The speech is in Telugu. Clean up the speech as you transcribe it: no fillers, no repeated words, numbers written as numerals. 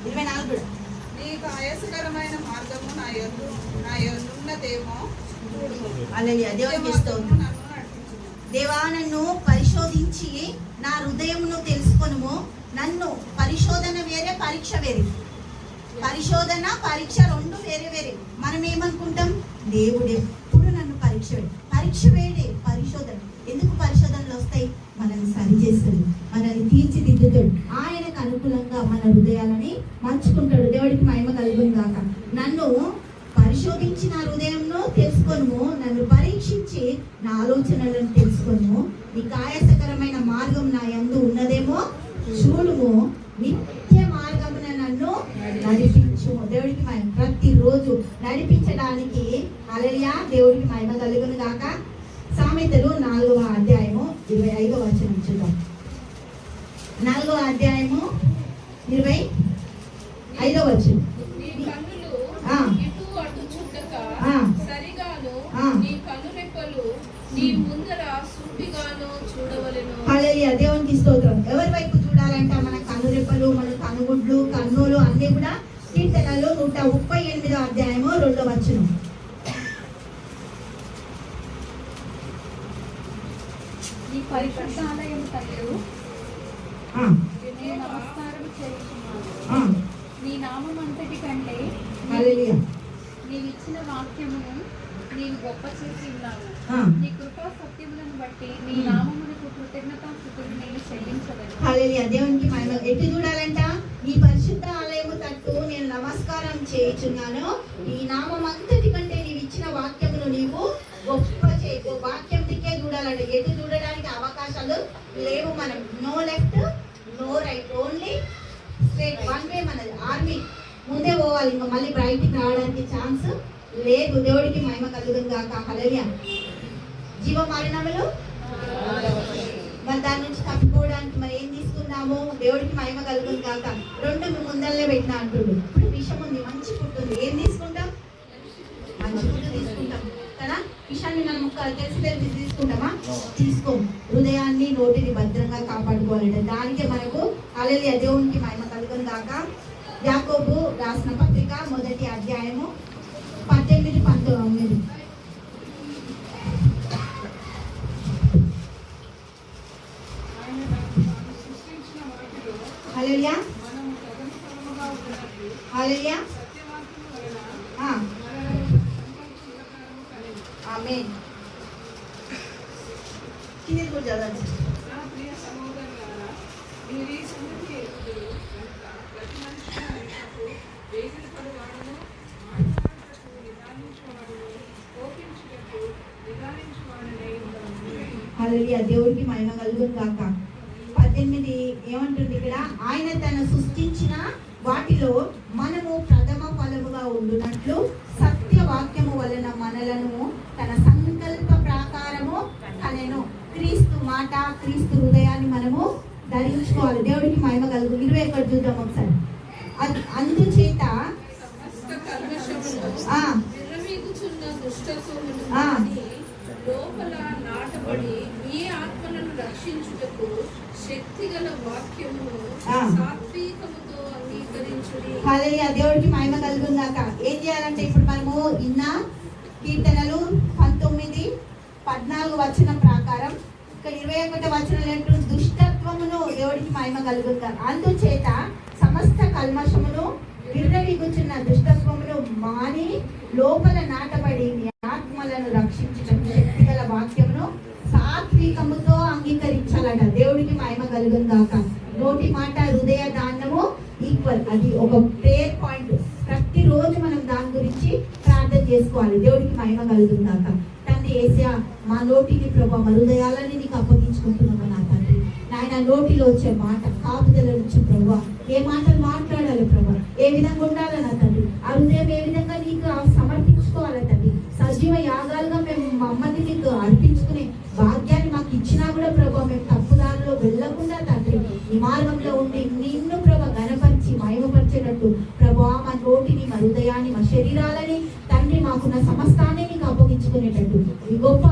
24 కూడా. నీకు ఆయాసకరమైన మార్గము నా యందున్నదేమో హల్లెలూయా. దేవునికి స్తోత్రం. దేవా, నన్ను పరిశోధించి నా హృదయమును తెలుసుకొనుము. నన్ను పరిశోధన వేరే, పరీక్ష వేరే. పరిశోధన పరీక్ష రెండు వేరే వేరే. మనం ఏమనుకుంటాం, దేవుడు ఎప్పుడు నన్ను పరీక్ష వేడే. పరిశోధన ఎందుకు? పరిశోధనలు వస్తాయి, మనల్ని సరిచేస్తాడు, మనల్ని తీర్చిదిద్దుతాడు, ఆయనకు అనుకూలంగా మన హృదయాలని మంచుకుంటాడు. దేవుడికి మహిమ కలుగును గాక. నన్ను పరిశోధించి నా హృదయంను తెలుసుకొనుము. నన్ను పరీక్షించి నా ఆలోచనలను తెలుసుకొనుము. నీకు ఆయాసకరమైన మార్గం నా యందు ఉన్నదేమో చూడుము. నిత్య మార్గమున నన్ను నడిపించు. దేవుడికి మహిమ. ప్రతిరోజు నడిపించడానికి హల్లెలూయా, దేవుడికి మహిమ కలుగును గాక. సామెతలు 4వ అధ్యాయము 25వ వచనం చూద్దాం. 4వ అధ్యాయము 25వ వచనం. హల్లెలూయా, దేవునికి స్తోత్రం. ఎవరి వైపు చూడాలంట? మన కనురెప్పలు, మన కనుగుడ్లు, కన్నులు అన్ని కూడా కీర్తనలు 138వ అధ్యాయము 2వ వచనం. నీ పరిశుద్ధ ఆలయము తట్టు నేను నమస్కారం చేస్తున్నాను. నీ నామం అంతటి కంటే నీవు ఇచ్చిన వాక్యమును నీవు గొప్ప చేసి ఉన్నావు. నీ కృపా సత్యములను బట్టి నీ నామమునకు కృతజ్ఞతాస్తుతులు నేను చెల్లించగలను. హల్లెలూయా, దేవునికి మహిమ. ఎటు చూడాలంట? నీ పరిశుద్ధ ఆలయము తట్టు నేను నమస్కారం చేయుచున్నాను. నీ నామం అంతటి కంటే నీవు ఇచ్చిన వాక్యమును నీవు గొప్ప చేయు. వాక్యం దిక్కే చూడాలంట. ఎటు చూడడానికి అవకాశాలు లేవు. మనం no left no right, only straight one way. మనది ఆర్మీ ముందే పోవాలి, ఇంకా మళ్ళీ బయటికి రావడానికి ఛాన్స్ లేదు. దేవుడికి మహిమ కలుగును గాక. హల్లెలూయా. జీవ మరణములు మరి దాని నుంచి తప్పిపోవడానికి మరి ఏం తీసుకున్నాము? దేవుడికి మహిమ కలుగును గాక. 2 ముందల్లే పెట్టినా అంటుడు. ఇప్పుడు విషం ఉంది, మంచి ఫుడ్ ఉంది, ఏం తీసుకుంటాం? మంచి ఫుడ్ తీసుకుంటాం కదా. విషాన్ని మనం తెలిసి తీసుకుంటామా? తీసుకోం. హృదయాన్ని, నోటిని భద్రంగా కాపాడుకోవాలంటే దానికే మనకు హల్లెలూయా, దేవునికి మహిమ కలుగును గాక. యాకోబు రాసిన పత్రిక 1వ అధ్యాయము 18, 19. హల్లెలూయా, హల్లెలూయా, ఆమేన్. కింద కూడా చదవండి. హల్లెలూయా, దేవుడికి మహిమ కలుగును గాక. 18 ఏమంటుంది ఇక్కడ? ఆయన తను సృష్టించిన వాటిలో మనము ప్రథమ ఫలముగా ఉండునట్లు సత్యవాక్యము వలన మనలను తన సంకల్ప ప్రకారము కనెను. క్రీస్తు మాట, క్రీస్తు హృదయాన్ని మనము ధరించుకోవాలి. దేవుడికి మహిమ కలుగు. 21 చూద్దాం ఒకసారి. అందుచేత లోపల నాటబడి మీ ఆత్మలను రక్షించుటకు శక్తిగల వాక్యము సాత్వికముతో అంగీకరించుడి. హల్లెలూయా, దేవుడికి మహిమ కలుగును గాక. ఏం చేయాలంటే ఇప్పుడు మనము కీర్తనలు 19, 14 వచనం ప్రకారం ఇక్కడ 21వ వచనం ఏంటంటే దుష్టత్వమును, దేవుడికి మహిమ కలుగును గాక. అందుచేత సమస్త కల్మషమును విర్రవీగుచున్న దుష్టత్వమును మాని లోపల నాటబడి మీ ఆత్మలను రక్షించుటకు శక్తిగల వాక్యమును సాత్వికముతో అంగీకరించాలట. దేవుడికి మహిమ కలుగును గాక. నోటి మాట, హృదయ దానము ఈక్వల్. అది ఒక ప్రేయర్ పాయింట్. ప్రతిరోజు మనం దాని గురించి ప్రార్థన చేసుకోవాలి. దేవుడికి మహిమ కలుగును గాక. తండ్రి యేసయ్యా, మా నోటిని ప్రభా, మా హృదయాలని నీకు అప్పగించుకుంటున్నాము నా తండ్రి. నాయన నోటిలో వచ్చే మాట కాపుదల నుంచి ప్రభా, ఏ మాటలు మాట్లాడాలి ప్రభా, ఏ విధంగా ఉండాలి నా తండ్రి. ఆ హృదయం ఏ విధంగా నీకు సమర్పించుకోవాలి తండ్రి. సజీవ యాగాలుగా మేము మా అమ్మని నీకు అర్పించుకునే భాగ్యాన్ని మాకు ఇచ్చినా కూడా ప్రభా, మేము తప్పుదారిలో వెళ్ళకుండా తండ్రి ఈ మార్గంలో ఉండి నిన్ను ప్రభా ఘనపరిచి మహిమపరిచేటట్టు ప్రభా మా నోటిని, మా హృదయాన్ని, మా శరీరాలని తండ్రి మాకున్న సమస్తాన్ని నీకు అప్పగించుకునేటట్టు ఈ గొప్ప